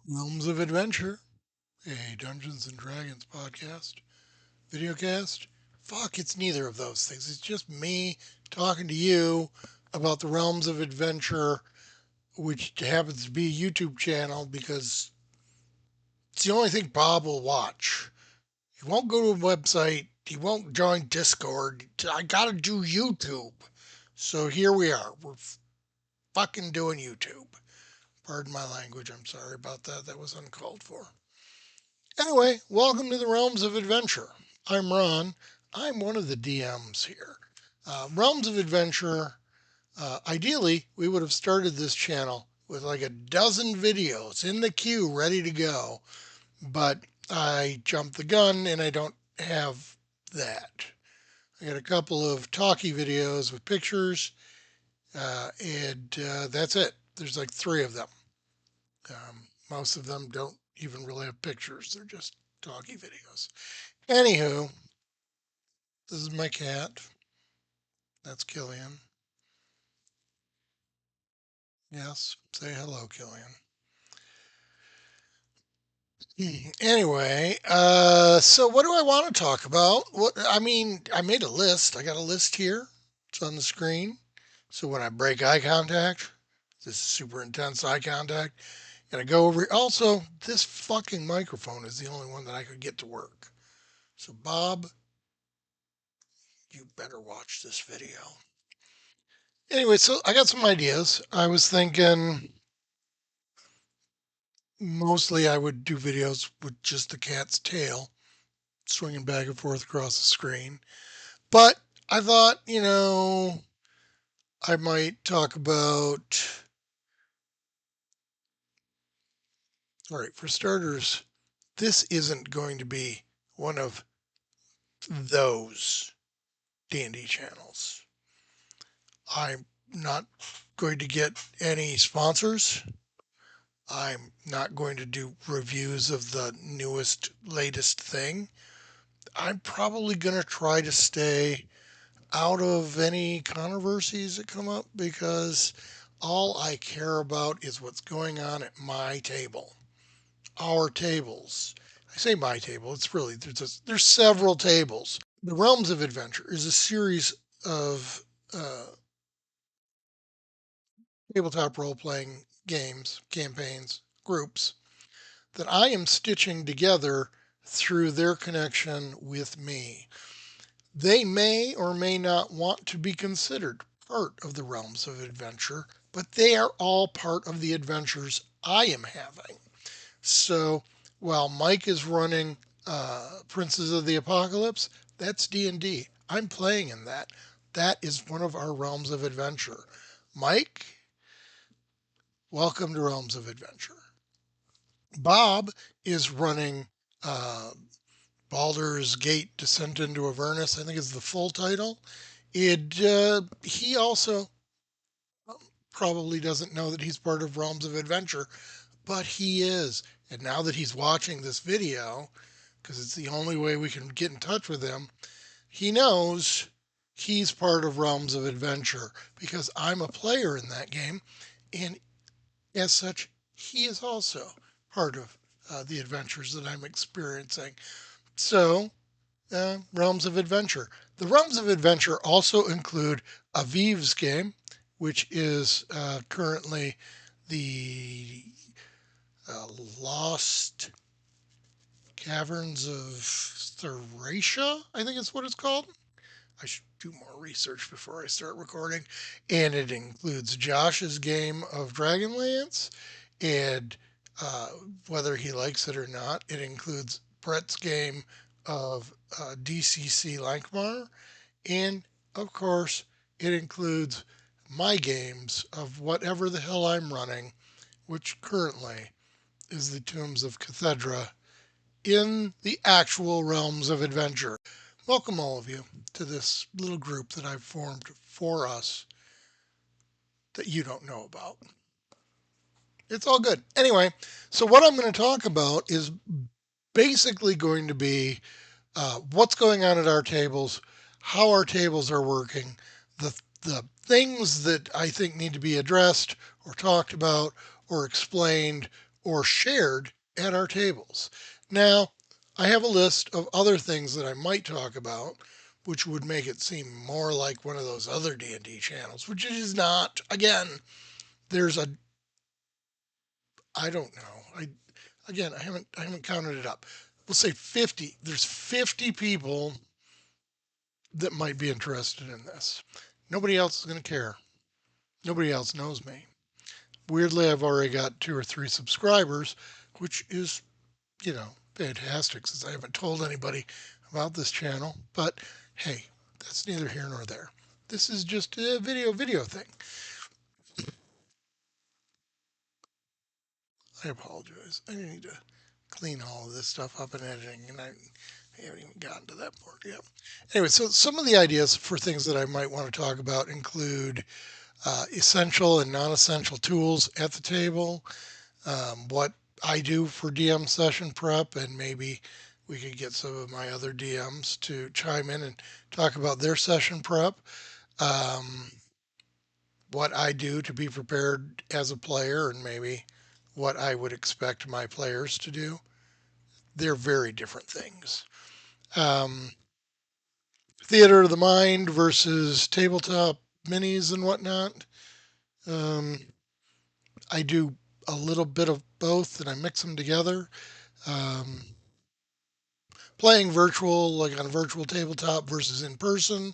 Realms of Adventure, a Dungeons and Dragons podcast, videocast. Fuck, it's neither of those things. It's just me talking to you about the Realms of Adventure, which happens to be a YouTube channel because it's the only thing Bob will watch. He won't go to a website, he won't join Discord. I gotta do YouTube. So here we are. We're fucking doing YouTube. Pardon my language. I'm sorry about that. That was uncalled for. Anyway, welcome to the Realms of Adventure. I'm Ron. I'm one of the DMs here. Realms of Adventure, ideally, we would have started this channel with like a dozen videos in the queue ready to go, but I jumped the gun and I don't have that. I got a couple of talkie videos with pictures, and that's it. There's like three of them. Most of them don't even really have pictures, they're just talkie videos. Anywho, this is my cat. That's Killian. Yes, say hello, Killian. Anyway, so what do I want to talk about? I made a list. I got a list here. It's on the screen. So when I break eye contact, this is super intense eye contact, and I go over. Also, this fucking microphone is the only one that I could get to work. So Bob, you better watch this video. Anyway, so I got some ideas. I was thinking mostly I would do videos with just the cat's tail swinging back and forth across the screen. But I thought, I might talk about. All right, for starters, this isn't going to be one of those D&D channels. I'm not going to get any sponsors. I'm not going to do reviews of the newest, latest thing. I'm probably going to try to stay out of any controversies that come up because all I care about is what's going on at my table, our tables. I say my table. It's really there's several tables. The Realms of Adventure is a series of tabletop role playing games, campaigns, groups that I am stitching together through their connection with me. They may or may not want to be considered part of the Realms of Adventure, but they are all part of the adventures I am having. So while Mike is running Princes of the Apocalypse, that's D&D. I'm playing in that. That is one of our Realms of Adventure. Mike, welcome to Realms of Adventure. Bob is running uh, Baldur's Gate Descent into Avernus, I think is the full title. He also probably doesn't know that he's part of Realms of Adventure, but he is. And now that he's watching this video, because it's the only way we can get in touch with him, he knows he's part of Realms of Adventure because I'm a player in that game. And as such, he is also part of the adventures that I'm experiencing. So, Realms of Adventure. The Realms of Adventure also include Aviv's game, which is currently the uh, Lost Caverns of Thracia, I think is what it's called. I should do more research before I start recording. And it includes Josh's game of Dragonlance, and uh, whether he likes it or not, it includes Brett's game of DCC Lankmar, and of course, it includes my games of whatever the hell I'm running, which currently is the Tombs of Cathedra in the actual realms of adventure. Welcome, all of you, to this little group that I've formed for us that you don't know about. It's all good. Anyway, so what I'm going to talk about is basically going to be what's going on at our tables, how our tables are working, the things that I think need to be addressed or talked about or explained or shared at our tables. Now, I have a list of other things that I might talk about, which would make it seem more like one of those other D&D channels, which it is not. Again, there's a I don't know. I haven't counted it up. We'll say 50. There's 50 people that might be interested in this. Nobody else is going to care. Nobody else knows me. Weirdly, I've already got 2 or 3 subscribers, which is, fantastic since I haven't told anybody about this channel. But hey, that's neither here nor there. This is just a video thing. I apologize. I need to clean all of this stuff up in editing, and I haven't even gotten to that part yet. Anyway, so some of the ideas for things that I might want to talk about include essential and non-essential tools at the table, what I do for DM session prep, and maybe we could get some of my other DMs to chime in and talk about their session prep. Um, what I do to be prepared as a player, and maybe what I would expect my players to do. They're very different things. Um, Theater of the mind versus tabletop minis and whatnot. Um, I do a little bit of both and I mix them together. Um, Playing virtual, like on a virtual tabletop versus in person.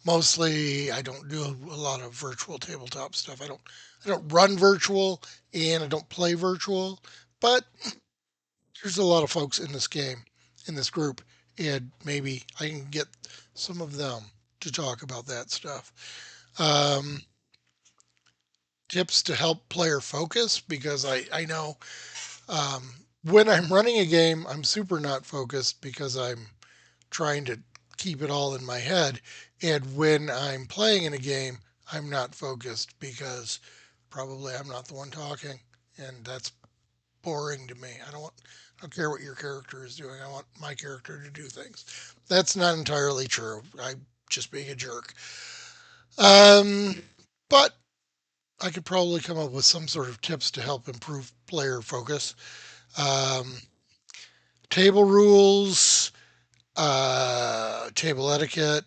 Mostly, I don't do a lot of virtual tabletop stuff. I don't run virtual and I don't play virtual, but there's a lot of folks in this game, in this group, and maybe I can get some of them to talk about that stuff. Um, Tips to help player focus because I know when I'm running a game, I'm super not focused because I'm trying to keep it all in my head. And when I'm playing in a game, I'm not focused because probably I'm not the one talking, and that's boring to me. I don't care what your character is doing. I want my character to do things. That's not entirely true. I'm just being a jerk. Um, but I could probably come up with some sort of tips to help improve player focus. Um, Table rules, table etiquette.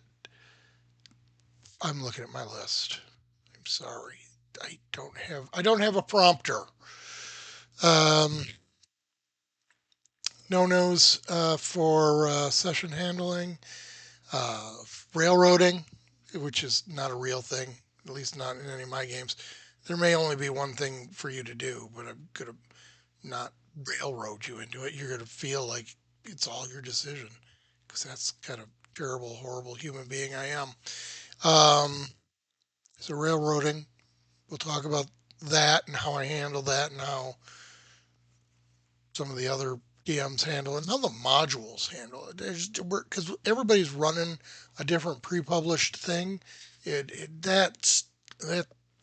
I'm looking at my list. I'm sorry. I don't have a prompter. Um, no nos for session handling, uh, railroading, which is not a real thing, at least not in any of my games. There may only be one thing for you to do, but I'm gonna not railroad you into it. You're gonna feel like it's all your decision because that's kind of terrible, horrible human being I am. Um, so railroading, we'll talk about that and how I handle that and how some of the other DMs handle it and how the modules handle it. Because everybody's running a different pre-published thing. That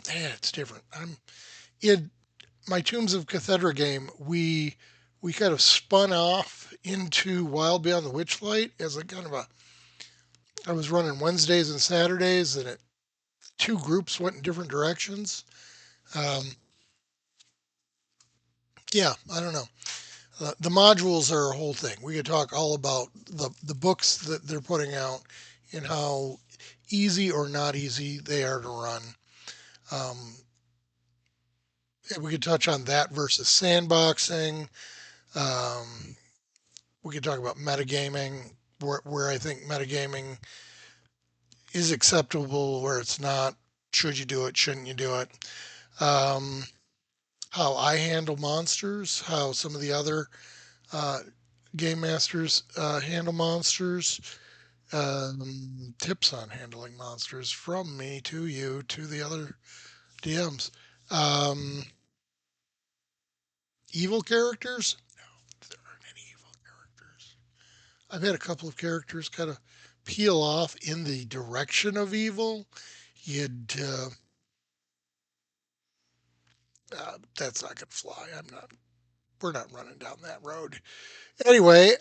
it's different. I'm in my Tombs of Cathedra game. We kind of spun off into Wild Beyond the Witchlight as a kind of a. I was running Wednesdays and Saturdays, and 2 groups went in different directions. Um, yeah, I don't know. The modules are a whole thing. We could talk all about the books that they're putting out and how easy or not easy they are to run. Um, we could touch on that versus sandboxing. Um, we could talk about metagaming, where I think metagaming is acceptable, where it's not. Should you do it? Shouldn't you do it? Um, how I handle monsters, how some of the other uh, game masters handle monsters, tips on handling monsters from me to you to the other DMs. Um, Evil characters? No, there aren't any evil characters. I've had a couple of characters kind of peel off in the direction of evil. You'd That's not gonna fly. I'm not. We're not running down that road. Anyway,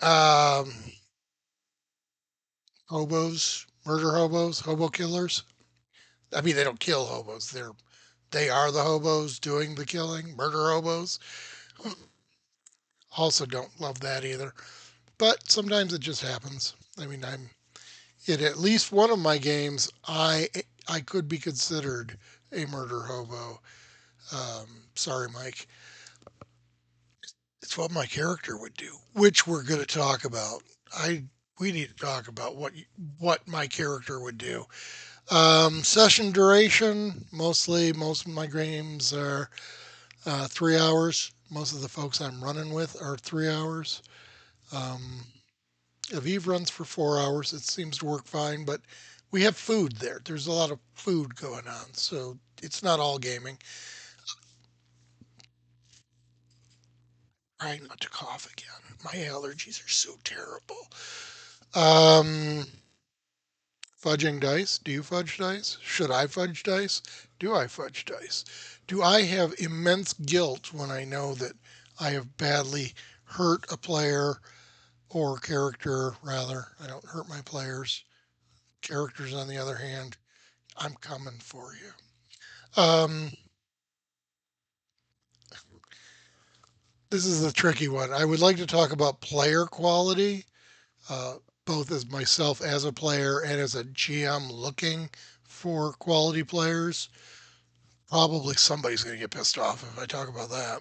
hobos, murder hobos, hobo killers. I mean, they don't kill hobos. They are the hobos doing the killing. Murder hobos. Also, don't love that either. But sometimes it just happens. I mean, I'm in at least one of my games. I could be considered a murder hobo. Sorry, Mike. It's what my character would do, which we're going to talk about. I We need to talk about what my character would do. Session duration, most of my games are 3 hours. Most of the folks I'm running with are 3 hours. Um, Aviv runs for 4 hours. It seems to work fine, but we have food there. There's a lot of food going on, so it's not all gaming. Trying not to cough again. My allergies are so terrible. Um, Fudging dice. Do you fudge dice? Should I fudge dice? Do I fudge dice? Do I have immense guilt when I know that I have badly hurt a player or character, rather? I don't hurt my players. Characters, on the other hand, I'm coming for you. Um, this is the tricky one. I would like to talk about player quality, uh, both as myself as a player and as a GM looking for quality players. Probably somebody's going to get pissed off if I talk about that.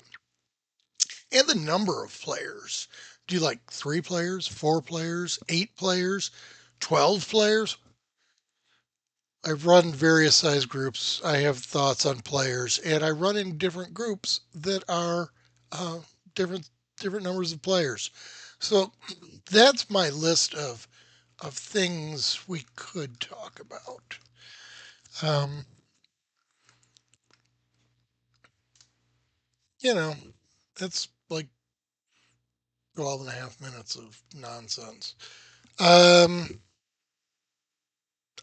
And the number of players. Do you like 3 players, 4 players, 8 players, 12 players? I've run various size groups. I have thoughts on players, and I run in different groups that are uh, different different numbers of players. So that's my list of things we could talk about. Um, you know, that's like 12 and a half minutes of nonsense. Um,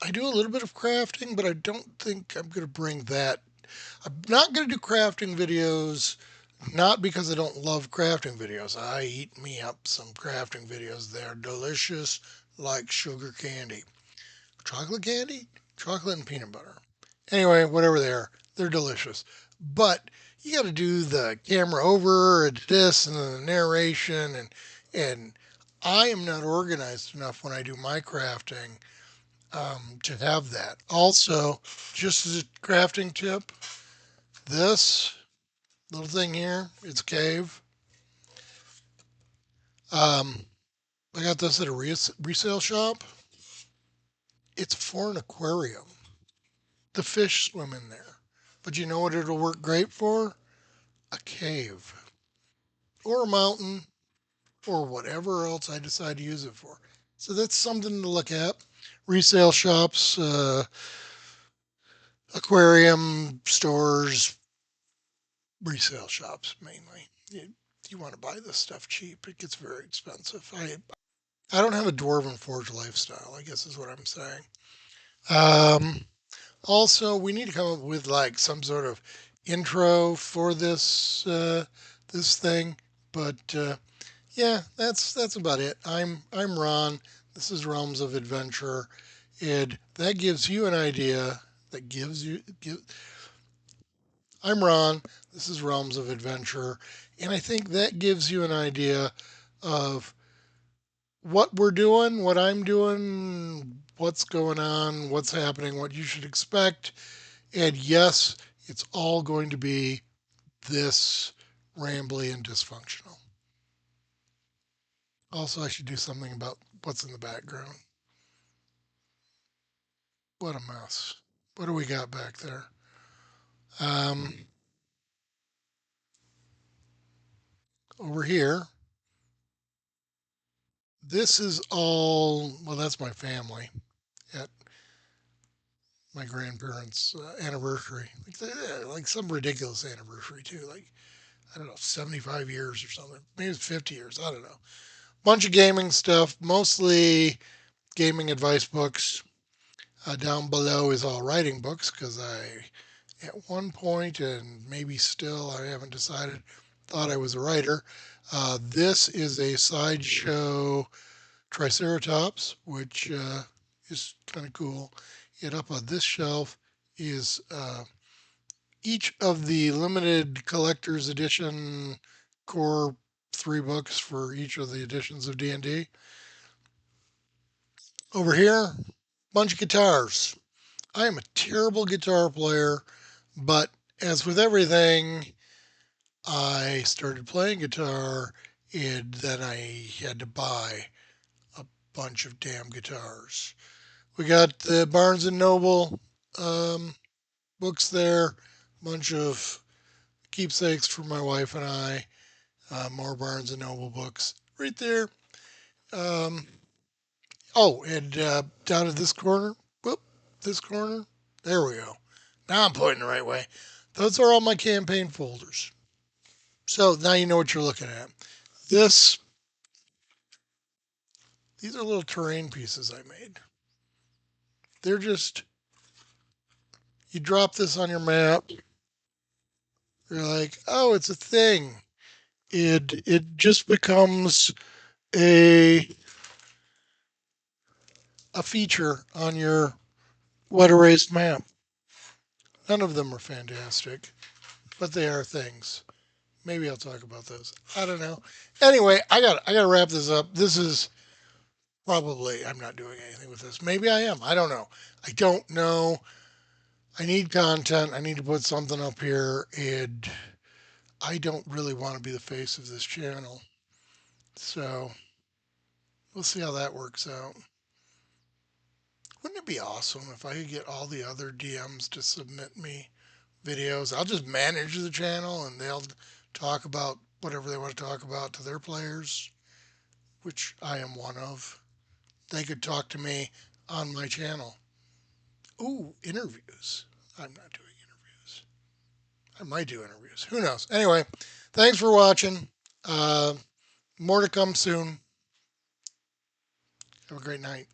I do a little bit of crafting, but I don't think I'm going to bring that. I'm not going to do crafting videos, not because I don't love crafting videos. I eat me up some crafting videos. They're delicious like sugar candy. Chocolate candy? Chocolate and peanut butter. Anyway, whatever they are, they're delicious. But you got to do the camera over and this and the narration and I am not organized enough when I do my crafting to have that. Also, just as a crafting tip, this little thing here, it's a cave. Um, I got this at a resale shop. It's for an aquarium. The fish swim in there. But you know what it'll work great for? A cave or a mountain or whatever else I decide to use it for. So that's something to look at. Resale shops, aquarium stores, resale shops mainly. You want to buy this stuff cheap, it gets very expensive. I don't have a dwarven forge lifestyle, I guess is what I'm saying. Um, Also, we need to come up with like some sort of intro for this thing. But yeah, that's about it. I'm Ron. This is Realms of Adventure, and that gives you an idea. That gives you. I'm Ron. This is Realms of Adventure, and I think that gives you an idea of what we're doing, what I'm doing, what's going on, what's happening, what you should expect. And yes, it's all going to be this rambly and dysfunctional. Also, I should do something about what's in the background. What a mess. What do we got back there? Um, Over here, this is all, well, that's my family at my grandparents' anniversary. Like some ridiculous anniversary, too. Like, I don't know, 75 years or something. Maybe it's 50 years. I don't know. Bunch of gaming stuff, mostly gaming advice books. Down below is all writing books because at one point, and maybe still, I haven't decided, thought I was a writer. This is a sideshow Triceratops, which is kind of cool. And up on this shelf is each of the limited collector's edition core. 3 books for each of the editions of D&D. Over here, bunch of guitars. I am a terrible guitar player, but as with everything, I started playing guitar and then I had to buy a bunch of damn guitars. We got the Barnes and Noble um, books there, bunch of keepsakes for my wife and I, more Barnes and Noble books right there. Um, oh, and down at this corner, whoop, this corner, there we go. Now I'm pointing the right way. Those are all my campaign folders. So now you know what you're looking at. This, these are little terrain pieces I made. They're just, you drop this on your map, you're like, oh, it's a thing. It just becomes a a feature on your wet erased map. None of them are fantastic, but they are things. Maybe I'll talk about those. I don't know. Anyway, I got to wrap this up. This is probably I'm not doing anything with this. Maybe I am. I don't know. I don't know. I need content. I need to put something up here, and I don't really want to be the face of this channel. So we'll see how that works out. Wouldn't it be awesome if I could get all the other DMs to submit me videos? I'll just manage the channel and they'll talk about whatever they want to talk about to their players, which I am one of. They could talk to me on my channel. Ooh, interviews. I'm not doing interviews. I might do interviews. Who knows? Anyway, thanks for watching. Uh, More to come soon. Have a great night.